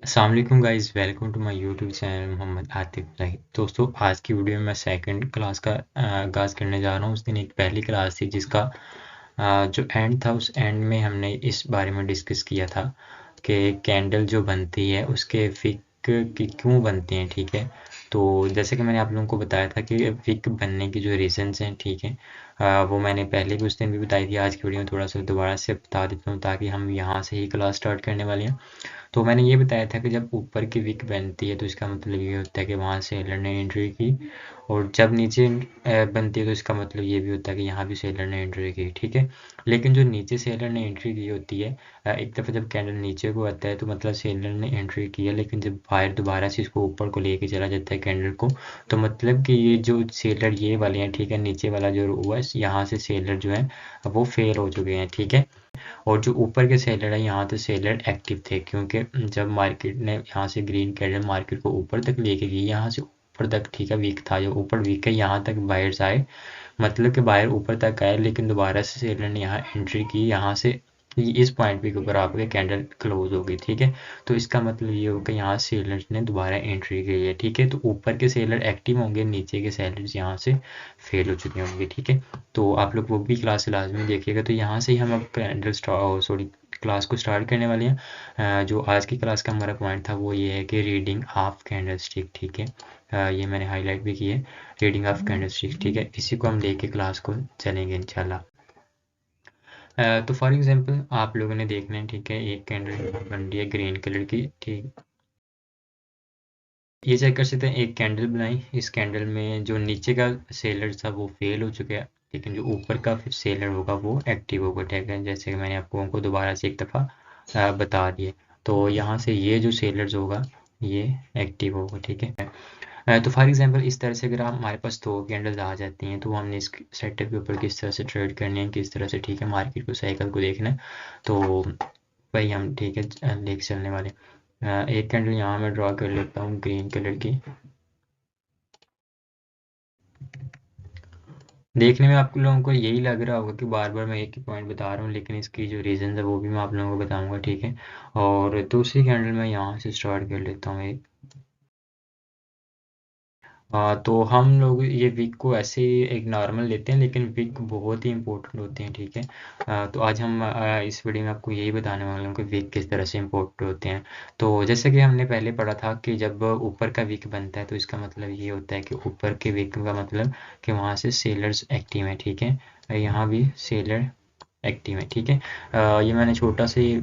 अस्सलाम वालेकुम guys, welcome to my YouTube channel Mohammad Atif Lahi. दोस्तों, आज की वीडियो में मैं सेकंड क्लास का आगाज़ करने जा रहा हूँ। उस दिन एक पहली क्लास थी जिसका जो एंड था, उस एंड में हमने इस बारे में डिस्कस किया था कि कैंडल जो बनती है उसके विक की क्यों बनती हैं। ठीक है, तो जैसे कि मैंने आप लोगों को बताया था कि विक बनने की जो रीज़न्स हैं, ठीक है, वो मैंने पहले भी उस दिन भी बताई थी। आज की वीडियो में थोड़ा सा दोबारा से बता देता हूँ ताकि हम यहाँ से ही क्लास स्टार्ट करने वाले हैं। तो मैंने ये बताया था कि जब ऊपर की विक बनती है तो इसका मतलब ये होता है कि वहाँ सेलर ने एंट्री की, और जब नीचे बनती है तो इसका मतलब ये भी होता है कि यहाँ भी सेलर ने एंट्री की। ठीक है, लेकिन जो नीचे सेलर ने एंट्री की होती है, एक दफ़ा जब कैंडल नीचे को आता है तो मतलब सेलर ने एंट्री की है, लेकिन जब बाहर दोबारा से इसको ऊपर को लेके चला जाता है कैंडल को, तो मतलब कि ये जो सेलर ये वाले हैं, ठीक है, नीचे वाला जो हुआ है यहाँ से सेलर जो है वो फेल हो चुके हैं। ठीक है, और जो ऊपर के सेलर है यहाँ तो सेलर एक्टिव थे, क्योंकि जब मार्केट ने यहाँ से ग्रीन कैंडल मार्केट को ऊपर तक लेके गई, यहाँ से ऊपर तक, ठीक है, वीक था, जो ऊपर वीक है यहाँ तक बायर्स आए, मतलब कि बायर ऊपर तक आए, लेकिन दोबारा से सेलर ने यहाँ एंट्री की, यहाँ से इस पॉइंट पे के ऊपर आपके कैंडल क्लोज हो गई। ठीक है, तो इसका मतलब ये होगा यहाँ सेलर्स ने दोबारा एंट्री की है। ठीक है, तो ऊपर के सेलर एक्टिव होंगे, नीचे के सेलर्स यहाँ से फेल हो चुके होंगे। ठीक है, तो आप लोग वो भी क्लास लाजमी देखिएगा। तो यहाँ से ही हम अब कैंडल सॉरी क्लास को स्टार्ट करने वाले हैं। जो आज की क्लास का हमारा पॉइंट था वो ये है कि रीडिंग ऑफ कैंडल स्टिक। ठीक है, ये मैंने हाईलाइट भी की है, रीडिंग ऑफ कैंडल स्टिक। ठीक है, इसी को हम लेके क्लास को चलेंगे इंशाल्लाह। तो फॉर एग्जांपल आप लोगों ने देखना है, ठीक है, एक कैंडल बन रही है ग्रीन कलर की। ठीक, ये चेक कर सकते हैं, एक कैंडल बनाई, इस कैंडल में जो नीचे का सेलर था वो फेल हो चुका है, लेकिन जो ऊपर का फिर सेलर होगा वो एक्टिव होगा। ठीक है, जैसे कि मैंने आपको दोबारा से एक दफ़ा बता दिए, तो यहाँ से ये जो सेलर्स होगा ये एक्टिव होगा। ठीक है, तो फॉर एग्जांपल इस तरह से अगर हमारे पास दो कैंडल्स आ जाती हैं तो हमने इस सेटअप के ऊपर किस तरह से ट्रेड करनी है, किस तरह से, ठीक है, मार्केट को, साइकिल को देखना है, तो वही हम, ठीक है, लेके चलने वाले। एक कैंडल यहाँ मैं ड्रॉ कर लेता हूँ ग्रीन कलर की। देखने में आप लोगों को यही लग रहा होगा कि बार बार मैं एक ही पॉइंट बता रहा हूँ, लेकिन इसकी जो रीज़न है वो भी मैं आप लोगों को बताऊंगा। ठीक है, और दूसरी कैंडल मैं यहाँ से स्टार्ट कर लेता हूँ एक। तो हम लोग ये विक को ऐसे ही एक नॉर्मल लेते हैं, लेकिन विक बहुत ही इंपॉर्टेंट होते हैं। ठीक है, तो आज हम इस वीडियो में आपको यही बताने वाले हैं कि विक किस तरह से इंपॉर्टेंट होते हैं। तो जैसे कि हमने पहले पढ़ा था कि जब ऊपर का विक बनता है तो इसका मतलब ये होता है कि ऊपर के विक का मतलब कि वहाँ से सेलर्स एक्टिव हैं। ठीक है, यहाँ भी सेलर एक्टिव है। ठीक है, ये मैंने छोटा सा ही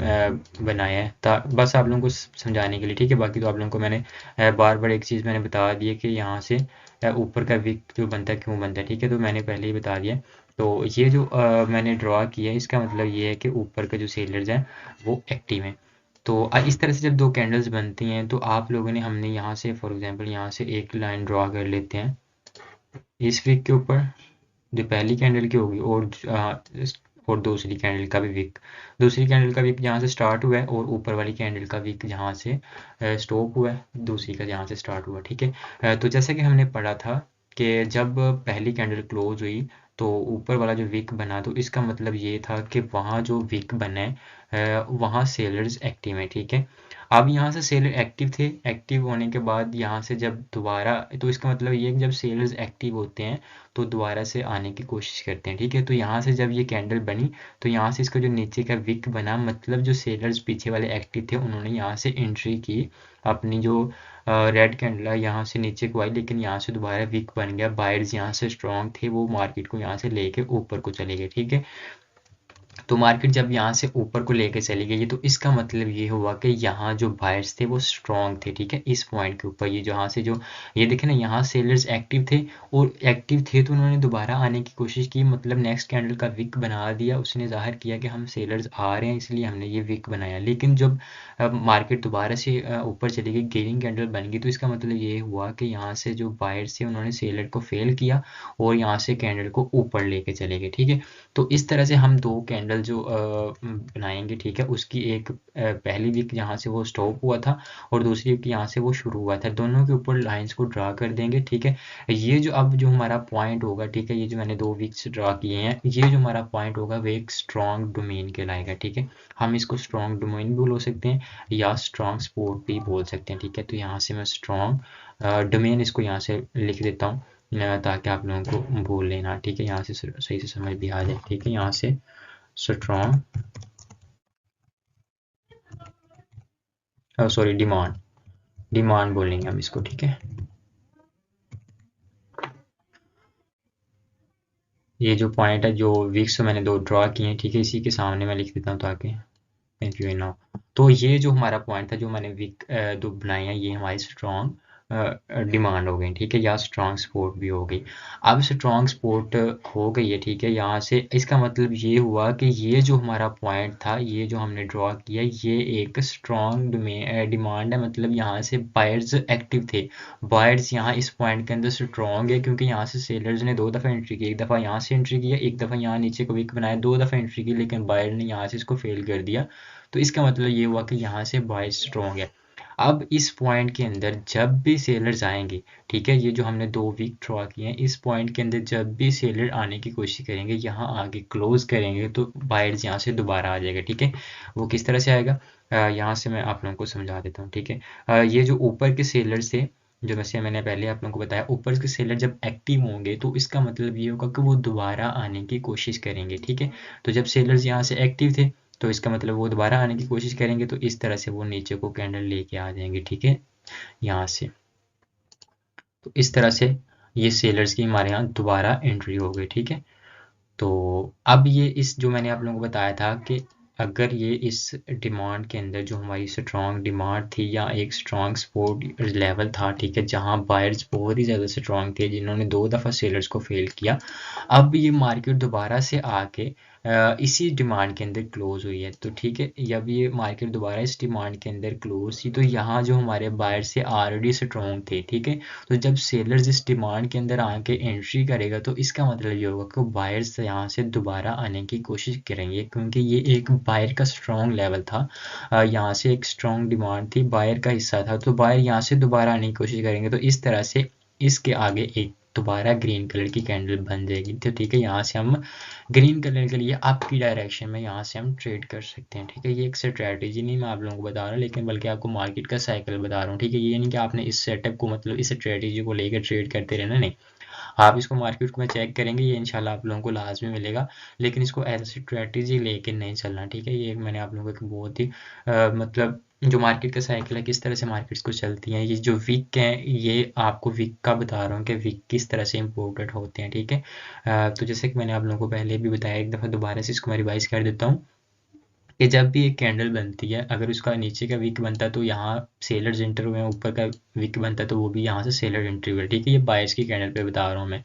बनाया है बस आप लोगों को समझाने के लिए। ठीक है, बाकी तो आप लोगों को मैंने बार बार एक चीज़ मैंने बता दी है कि यहाँ से ऊपर का विक जो बनता है क्यों बनता है। ठीक है, तो मैंने पहले ही बता दिया। तो ये जो मैंने ड्रॉ किया है इसका मतलब ये है कि ऊपर के जो सेलर्स हैं वो एक्टिव हैं। तो इस तरह से जब दो कैंडल्स बनती हैं तो आप लोगों ने, हमने यहाँ से फॉर एग्जांपल यहाँ से एक लाइन ड्रॉ कर लेते हैं इस विक के ऊपर, जो पहली कैंडल की होगी, और दूसरी कैंडल का भी विक, दूसरी कैंडल का विक जहाँ से स्टार्ट हुआ है, और ऊपर वाली कैंडल का विक जहाँ से स्टॉप हुआ है, दूसरी का जहाँ से स्टार्ट हुआ। ठीक है, तो जैसे कि हमने पढ़ा था कि जब पहली कैंडल क्लोज हुई तो ऊपर वाला जो विक बना, तो इसका मतलब ये था कि वहाँ जो विक बना है वहाँ सेलर्स एक्टिव हैं। ठीक है, अब यहाँ से सेलर एक्टिव थे, एक्टिव होने के बाद यहाँ से जब दोबारा, तो इसका मतलब ये है कि जब सेलर्स एक्टिव होते हैं तो दोबारा से आने की कोशिश करते हैं। ठीक है, तो यहाँ से जब ये कैंडल बनी तो यहाँ से इसका जो नीचे का विक बना, मतलब जो सेलर्स पीछे वाले एक्टिव थे उन्होंने यहाँ से एंट्री की, अपनी जो रेड कैंडल है यहाँ से नीचे को आई, लेकिन यहाँ से दोबारा विक बन गया, बायर्स यहाँ से स्ट्रॉन्ग थे, वो मार्केट को यहाँ से लेके ऊपर को चले गए। ठीक है, तो मार्केट जब यहाँ से ऊपर को लेके चली गई तो इसका मतलब ये हुआ कि यहाँ जो बायर्स थे वो स्ट्रॉन्ग थे। ठीक है, इस पॉइंट के ऊपर ये जहाँ से जो ये देखे ना, यहाँ सेलर्स एक्टिव थे, और एक्टिव थे तो उन्होंने दोबारा आने की कोशिश की, मतलब नेक्स्ट कैंडल का विक बना दिया, उसने जाहिर किया कि हम सेलर्स आ रहे हैं इसलिए हमने ये विक बनाया। लेकिन जब मार्केट दोबारा से ऊपर चली गई, गेनिंग कैंडल बन गई, तो इसका मतलब ये हुआ कि यहाँ से जो बायर्स थे उन्होंने सेलर को फेल किया और यहाँ से कैंडल को ऊपर लेके चले गए। ठीक है, तो इस तरह से हम दो कैंडल कैंडल जो बनाएंगे, ठीक है, उसकी एक पहली वीक जहाँ से वो स्टॉप हुआ था और दूसरी वीक यहाँ से वो शुरू हुआ था, दोनों के ऊपर लाइंस को ड्रा कर देंगे, ठीक है। ये जो अब जो हमारा पॉइंट होगा, ठीक है, ये जो मैंने 2 वीक्स ड्रा किए हैं, ये जो हमारा पॉइंट होगा वो एक स्ट्रॉन्ग डोमेन कहलाएगा, ठीक है। हम इसको स्ट्रॉन्ग डोमेन भी बोल सकते हैं या स्ट्रॉन्ग सपोर्ट भी बोल सकते हैं, ठीक है। तो यहाँ से मैं स्ट्रॉन्ग डोमेन इसको यहाँ से लिख देता हूँ ताकि आप लोगों को बोल लेना, ठीक है, यहाँ से सही से समझ भी आ जाए, ठीक है। यहाँ से स्ट्रॉन्ग सॉरी डिमांड बोलेंगे हम इसको, ठीक है। ये जो पॉइंट है, जो वीक्स मैंने 2 ड्रॉ किए हैं, ठीक है, इसी के सामने मैं लिख देता हूँ ताकि कंफ्यूज ना हो। तो ये जो हमारा पॉइंट था, जो मैंने वीक 2 बनाए हैं, ये हमारी स्ट्रॉन्ग डिमांड हो गई, ठीक है, या स्ट्रॉन्ग सपोर्ट भी हो गई। अब स्ट्रॉन्ग सपोर्ट हो गई है, ठीक है। यहाँ से इसका मतलब ये हुआ कि ये जो हमारा पॉइंट था, ये जो हमने ड्रॉ किया, ये एक स्ट्रॉन्ग डिमांड है, मतलब यहाँ से बायर्स एक्टिव थे। बायर्स यहाँ इस पॉइंट के अंदर स्ट्रॉन्ग है क्योंकि यहाँ से सेलर्स ने 2 दफ़ा एंट्री की, एक दफ़ा यहाँ से एंट्री किया, एक दफ़ा यहाँ नीचे को वीक बनाया, 2 दफ़ा एंट्री की, लेकिन बायर ने यहाँ से इसको फेल कर दिया। तो इसका मतलब ये हुआ कि यहाँ से बाय स्ट्रॉन्ग है। अब इस पॉइंट के अंदर जब भी सेलर्स आएंगे, ठीक है, ये जो हमने 2 वीक ड्रॉ किए हैं, इस पॉइंट के अंदर जब भी सेलर आने की कोशिश करेंगे, यहाँ आगे क्लोज करेंगे, तो बायर्स यहाँ से दोबारा आ जाएगा, ठीक है। वो किस तरह से आएगा, यहाँ से मैं आप लोगों को समझा देता हूँ, ठीक है। ये जो ऊपर के सेलर्स थे, जो वैसे मैंने पहले आप लोगों को बताया, ऊपर के सेलर जब एक्टिव होंगे तो इसका मतलब ये होगा कि वो दोबारा आने की कोशिश करेंगे, ठीक है। तो जब सेलर्स यहाँ से एक्टिव थे तो इसका मतलब वो दोबारा आने की कोशिश करेंगे, तो इस तरह से वो नीचे को कैंडल लेके आ जाएंगे, ठीक है, यहाँ से। तो इस तरह से ये सेलर्स की हमारे यहाँ दोबारा एंट्री हो गई, ठीक है। तो अब ये इस जो मैंने आप लोगों को बताया था कि अगर ये इस डिमांड के अंदर जो हमारी स्ट्रॉन्ग डिमांड थी या एक स्ट्रॉन्ग सपोर्ट लेवल था, ठीक है, जहां बायर्स बहुत ही ज़्यादा स्ट्रॉन्ग थे, जिन्होंने 2 दफ़ा सेलर्स को फेल किया, अब ये मार्केट दोबारा से आके इसी डिमांड के अंदर क्लोज हुई है, तो ठीक है, जब ये मार्केट दोबारा इस डिमांड के अंदर क्लोज थी, तो यहाँ जो हमारे बायर्स से ऑलरेडी स्ट्रॉन्ग थे, ठीक है। तो जब सेलर्स इस डिमांड के अंदर आके एंट्री करेगा, तो इसका मतलब ये होगा कि बायर्स यहाँ से दोबारा आने की कोशिश करेंगे, क्योंकि ये एक बायर का स्ट्रॉन्ग लेवल था, यहाँ से एक स्ट्रॉन्ग डिमांड थी, बायर का हिस्सा था, तो बायर यहाँ से दोबारा आने की कोशिश करेंगे, तो इस तरह से इसके आगे एक दोबारा ग्रीन कलर की कैंडल बन जाएगी। तो ठीक है, यहाँ से हम ग्रीन कलर के लिए अप की डायरेक्शन में यहाँ से हम ट्रेड कर सकते हैं, ठीक है। ये एक स्ट्रैटेजी नहीं मैं आप लोगों को बता रहा, लेकिन बल्कि आपको मार्केट का साइकिल बता रहा हूँ, ठीक है। ये नहीं कि आपने इस सेटअप को, मतलब इस स्ट्रैटेजी को लेकर ट्रेड करते रहना, नहीं, आप इसको मार्केट को में चेक करेंगे, ये इंशाल्लाह आप लोगों को लाजमी मिलेगा, लेकिन इसको एज स्ट्रैटेजी लेके नहीं चलना, ठीक है। ये मैंने आप लोगों को बहुत ही मतलब जो मार्केट का साइकिल है, किस तरह से मार्केट्स को चलती हैं, ये जो वीक हैं, ये आपको वीक का बता रहा हूँ कि वीक किस तरह से इम्पोर्टेंट होते हैं, ठीक है। तो जैसे कि मैंने आप लोगों को पहले भी बताया, एक दफ़ा दोबारा से इसको मैं रिवाइज कर देता हूँ कि जब भी एक कैंडल बनती है, अगर उसका नीचे का वीक बनता है तो यहाँ सेलर्स एंटर हुए हैं, ऊपर का वीक बनता है तो वो भी यहाँ से सेलर एंट्री हुए, ठीक है। ये बायर्स की कैंडल पे बता रहा हूँ मैं।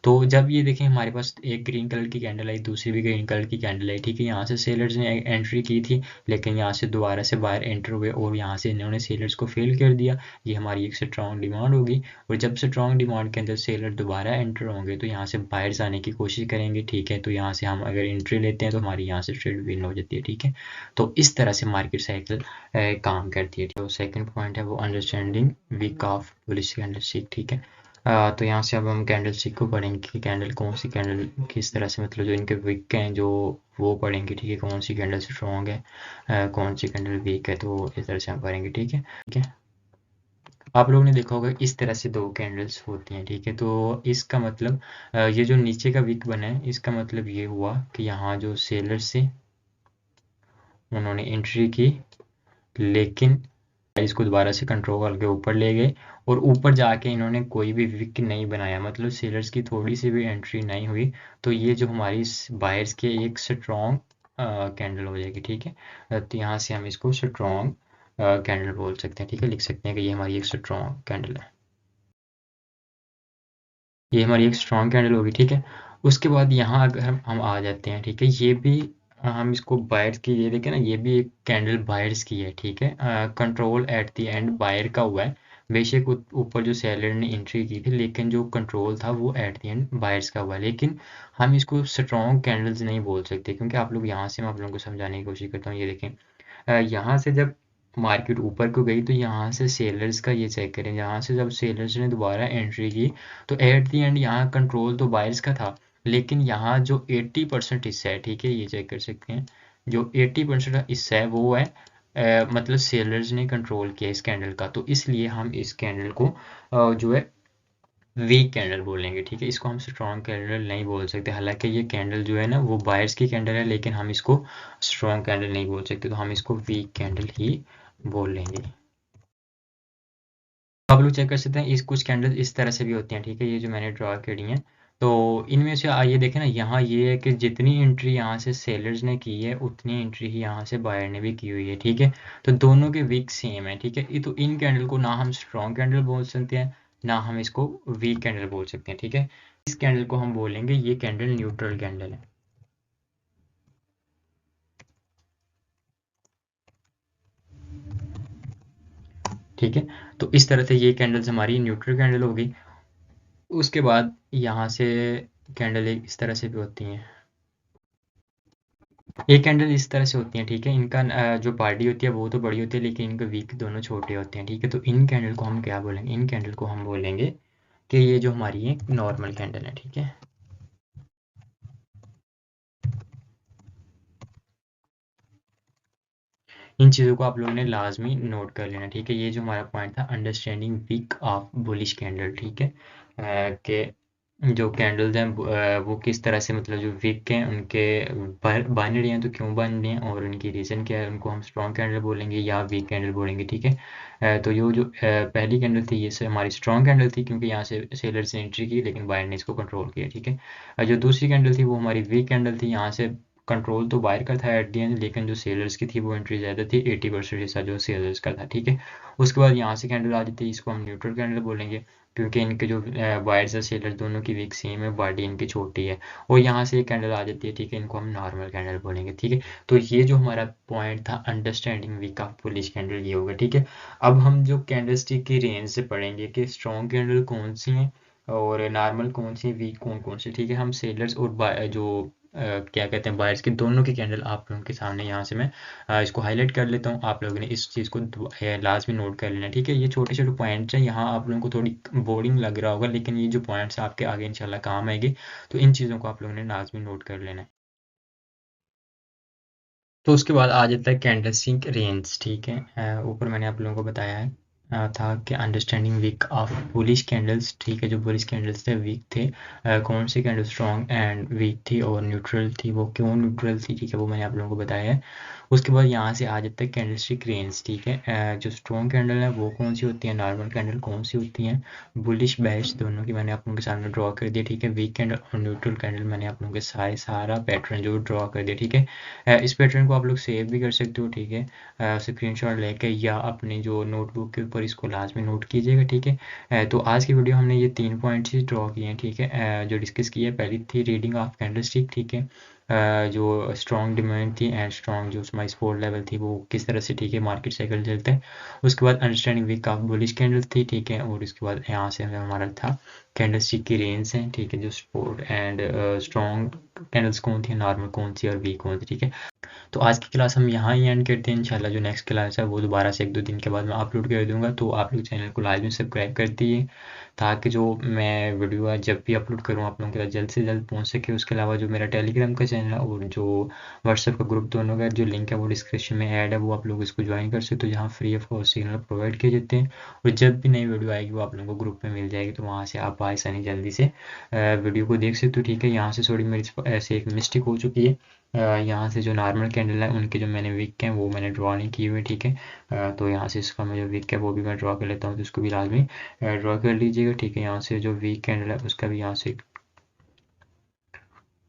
तो जब ये देखें हमारे पास एक ग्रीन कलर की कैंडल आई, दूसरी भी ग्रीन कलर की कैंडल आई, ठीक है, यहाँ से सेलर्स ने एंट्री की थी, लेकिन यहाँ से दोबारा से बायर एंटर हुए और यहाँ से इन्होंने सेलर्स को फेल कर दिया। ये हमारी एक स्ट्रॉन्ग डिमांड होगी, और जब स्ट्रॉन्ग डिमांड के अंदर सेलर दोबारा एंटर होंगे तो यहाँ से बायर्स आने की कोशिश करेंगे, ठीक है। तो यहाँ से हम अगर एंट्री लेते हैं तो हमारी यहाँ से ट्रेड विन हो जाती है, ठीक है। तो इस तरह से मार्केट साइकिल काम करती है। तो सेकंड पॉइंट है वो understanding weak of bullish candlestick, ठीक है। तो यहाँ से अब हम कैंडल स्टिक को पढ़ेंगे कि कैंडल कौन सी कैंडल किस तरह से, मतलब जो इनके वीक हैं जो वो पढ़ेंगे, ठीक है। कौन सी कैंडल स्ट्रॉन्ग है, कौन सी कैंडल वीक है, तो इस तरह से हम पढ़ेंगे, ठीक है। ठीक है, आप लोगों ने देखा होगा इस तरह से 2 कैंडल्स होती हैं, ठीक है। तो इसका मतलब ये जो नीचे का वीक बना है, इसका मतलब ये हुआ कि यहाँ जो सेलर्स से उन्होंने एंट्री की, लेकिन इसको दोबारा से कंट्रोल करके ऊपर ले गए, और ऊपर जाके इन्होंने कोई भी विक नहीं बनाया, मतलब सेलर्स की थोड़ी सी भी एंट्री नहीं हुई, तो ये जो हमारी बायर्स के एक स्ट्रॉन्ग कैंडल हो जाएगी, ठीक है। तो यहाँ से हम इसको स्ट्रॉन्ग कैंडल बोल सकते हैं, ठीक है, लिख सकते हैं कि ये हमारी एक स्ट्रॉन्ग कैंडल है, ये हमारी एक स्ट्रॉन्ग कैंडल होगी, ठीक है। उसके बाद यहाँ अगर हम आ जाते हैं, ठीक है, ये भी हम इसको बायर्स की, ये देखें ना, ये भी एक कैंडल बायर्स की है, ठीक है। Control at the end buyer का हुआ है, बेशक ऊपर जो सेलर ने एंट्री की थी, लेकिन जो कंट्रोल था वो एट द एंड बायर्स का हुआ। लेकिन हम इसको स्ट्रॉन्ग कैंडल्स नहीं बोल सकते, क्योंकि आप लोग यहाँ से मैं आप लोगों को समझाने की कोशिश करता हूँ। ये देखें, यहाँ से जब मार्केट ऊपर को गई तो यहाँ से सेलर्स का ये चेक करें, यहाँ से जब सेलर्स ने दोबारा एंट्री की तो एट द एंड यहाँ कंट्रोल तो बायर्स का था, लेकिन यहाँ जो 80% हिस्सा है, ठीक है, ये चेक कर सकते हैं, जो 80% हिस्सा है वो है मतलब सेलर्स ने कंट्रोल किया इस कैंडल का। तो इसलिए हम इस कैंडल को जो है वीक कैंडल बोलेंगे, ठीक है। इसको हम स्ट्रॉन्ग कैंडल नहीं बोल सकते, हालांकि ये कैंडल जो है ना वो बायर्स की कैंडल है, लेकिन हम इसको स्ट्रॉन्ग कैंडल नहीं बोल सकते, तो हम इसको वीक कैंडल ही बोल लेंगे। आप लोग चेक कर सकते हैं इस कुछ कैंडल इस तरह से भी होती हैं, ठीक है, ये जो मैंने ड्रॉ करी हैं। तो इनमें से आइए देखें ना, यहाँ ये है कि जितनी एंट्री यहाँ से सेलर्स ने की है उतनी एंट्री ही यहाँ से बायर ने भी की हुई है, ठीक है। तो दोनों के वीक सेम है, ठीक है। तो इन कैंडल को ना हम स्ट्रॉन्ग कैंडल बोल सकते हैं, ना हम इसको वीक कैंडल बोल सकते हैं, ठीक है। इस कैंडल को हम बोलेंगे ये कैंडल न्यूट्रल कैंडल है, ठीक है। तो इस तरह से ये कैंडल्स हमारी न्यूट्रल कैंडल होगी। उसके बाद यहाँ से कैंडल एक इस तरह से भी होती हैं, ये कैंडल इस तरह से होती हैं, ठीक है। इनका जो बॉडी होती है वो तो बड़ी होती है, लेकिन इनके वीक दोनों छोटे होते हैं, ठीक है। तो इन कैंडल को हम क्या बोलेंगे, इन कैंडल को हम बोलेंगे कि ये जो हमारी एक नॉर्मल कैंडल है, ठीक है। इन चीज़ों को आप लोगों ने लाजमी नोट कर लेना, ठीक है। ये जो हमारा पॉइंट था, understanding weak of bullish candle, ठीक है, कि जो कैंडल्स हैं वो किस तरह से, मतलब जो वीक हैं उनके बन रहे हैं तो क्यों बन रहे हैं और उनकी रीज़न क्या है, उनको हम स्ट्रॉन्ग कैंडल बोलेंगे या वीक कैंडल बोलेंगे, ठीक है। तो ये जो पहली कैंडल थी ये से हमारी स्ट्रॉन्ग कैंडल थी, क्योंकि यहाँ से सेलर्स ने एंट्री की लेकिन बायर ने इसको कंट्रोल किया, ठीक है। जो दूसरी कैंडल थी वो हमारी वीक कैंडल थी, यहाँ से कंट्रोल तो बायर का था एट दी एंड, लेकिन जो सेलर्स की थी वो एंट्री ज़्यादा थी, 80% हिस्सा जो सेलर्स का था, ठीक है। उसके बाद यहाँ से कैंडल आ जाती है, इसको हम न्यूट्रल कैंडल बोलेंगे, क्योंकि इनके जो बायर्स और सेलर्स दोनों की वीक सेम है, बॉडी इनकी छोटी है। और यहाँ से एक कैंडल आ जाती है, ठीक है, इनको हम नॉर्मल कैंडल बोलेंगे, ठीक है। तो ये जो हमारा पॉइंट था understanding weak of bullish candle, ये होगा, ठीक है। अब हम जो कैंडल स्टिक की रेंज से पढ़ेंगे कि स्ट्रॉन्ग कैंडल कौन सी हैं और नॉर्मल कौन सी, वीक कौन कौन सी, ठीक है। हम सेलर्स और जो क्या कहते हैं बायर्स के दोनों की कैंडल आप लोगों के सामने यहाँ से मैं इसको हाईलाइट कर लेता हूँ। आप लोगों ने इस चीज़ को लाजमी नोट कर लेना, ठीक है। ये छोटे छोटे पॉइंट्स हैं, यहाँ आप लोगों को थोड़ी बोरिंग लग रहा होगा, लेकिन ये जो पॉइंट्स आपके आगे इंशाल्लाह काम आएंगे, तो इन चीज़ों को आप लोगों ने लाजमी नोट कर लेना है। तो उसके बाद आ जाता है कैंडलस्टिक रेंज, ठीक है। ऊपर मैंने आप लोगों को बताया है था कि understanding weak of bullish candles, ठीक है। जो बुलिश कैंडल्स थे वीक थे, कौन सी कैंडल स्ट्रॉन्ग एंड वीक थी और न्यूट्रल थी, वो क्यों न्यूट्रल थी, ठीक है, वो मैंने आप लोगों को बताया है। उसके बाद यहाँ से आ जाता है कैंडलस्टिक रेंज, ठीक है। जो स्ट्रॉन्ग कैंडल है वो कौन सी होती है, नॉर्मल कैंडल कौन सी होती हैं, बुलिश बेयरिश दोनों की मैंने आप लोगों के सामने ड्रॉ कर दिया, ठीक है। वीक कैंडल और न्यूट्रल कैंडल मैंने आप लोगों के सारा पैटर्न जो ड्रॉ कर दिया, ठीक है। इस पैटर्न को आप लोग सेव भी कर सकते हो, ठीक है, स्क्रीनशॉट लेके, या अपने जो नोटबुक के ऊपर इसको लाजमी नोट कीजिएगा, ठीक है। तो आज की वीडियो हमने ये 3 पॉइंट्स ही ड्रॉ किए हैं, ठीक है, जो डिस्कस किया है। पहली थी रीडिंग ऑफ कैंडलस्टिक, ठीक है, जो स्ट्रॉन्ग डिमांड थी एंड स्ट्रॉन्ग जो हमारी सपोर्ट लेवल थी वो किस तरह से, ठीक है, मार्केट साइकिल चलता है। उसके बाद understanding weak of bullish candle थी, ठीक है। और उसके बाद यहाँ से हमारा था कैंडलस्टिक की रेंज है, ठीक है, जो सपोर्ट एंड स्ट्रॉन्ग कैंडल्स कौन थी, नॉर्मल कौन सी और वीक कौन सी, ठीक है। तो आज की क्लास हम यहाँ ही एंड करते हैं। इंशाल्लाह जो नेक्स्ट क्लास है वो दोबारा से 1-2 दिन के बाद मैं अपलोड कर दूंगा, तो आप लोग चैनल को लाजमी सब्सक्राइब कर दिए, ताकि जो मैं वीडियो है जब भी अपलोड करूँ आप लोगों के पास जल्द से जल्द पहुँच सके। उसके अलावा जो मेरा टेलीग्राम का चैनल है और जो व्हाट्सएप का ग्रुप, दोनों का जो लिंक है वो डिस्क्रिप्शन में ऐड है, वो आप लोग इसको ज्वाइन कर सकते हो, जहाँ free of cost signal provide किए जाते हैं। और जब भी नई वीडियो आएगी वो आप लोगों को ग्रुप में मिल जाएगी, तो वहाँ से आप आसानी जल्दी से वीडियो को देख सकते हो, ठीक है। यहाँ से थोड़ी मेरी ऐसे एक मिस्टेक हो चुकी है, यहाँ से जो नॉर्मल कैंडल है उनके जो मैंने वीक हैं वो मैंने ड्रॉ नहीं किए हुए, ठीक है। तो यहाँ से इसका मैं जो वीक है वो भी मैं ड्रॉ कर लेता हूँ, तो उसको भी लाजमी ड्रॉ कर लीजिएगा, ठीक है। यहाँ से जो वीक कैंडल है उसका भी यहाँ से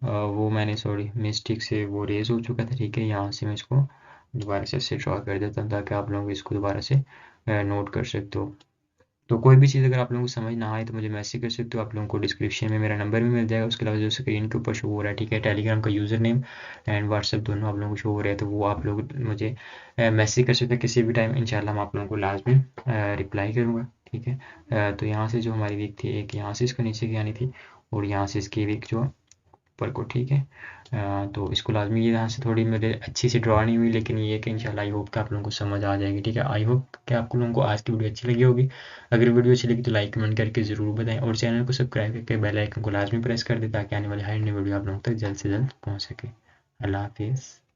वो मैंने सॉरी मिस्टेक से वो रेज हो चुका था, ठीक है। यहाँ से मैं इसको दोबारा से ड्रॉ कर देता हूँ, ताकि आप लोग इसको दोबारा से नोट कर सकते हो। तो कोई भी चीज़ अगर आप लोगों को समझ ना आए तो मुझे मैसेज कर सकते हो, आप लोगों को डिस्क्रिप्शन में मेरा नंबर भी मिल जाएगा। उसके अलावा जो स्क्रीन के ऊपर शो हो रहा है, ठीक है, टेलीग्राम का यूज़र नेम एंड व्हाट्सएप दोनों आप लोगों को शो हो रहा है, तो वो आप लोग मुझे मैसेज कर सकते हैं किसी भी टाइम। इंशाल्लाह मैं आप लोगों को लास्ट में रिप्लाई करूँगा। ठीक है। तो यहाँ से जो हमारी वीक थी, एक यहाँ से इसको नीचे की आनी थी और यहाँ से इसकी वीक जो ऊपर को, ठीक है। तो इसको लाजमी ये यहाँ से थोड़ी मेरे अच्छी से ड्रॉ नहीं हुई, लेकिन ये कि इंशाल्लाह आई होप कि आप लोगों को समझ आ जाएगी, ठीक है। आई होप कि आप लोगों को आज की वीडियो अच्छी लगी होगी। अगर वीडियो अच्छी लगी तो लाइक कमेंट करके ज़रूर बताएं और चैनल को सब्सक्राइब करके बेल आइकन को लाजमी प्रेस कर दें ताकि आने वाली हर नई वीडियो आप लोगों तक जल्द से जल्द पहुँच सके। अल्लाह हाफिज़।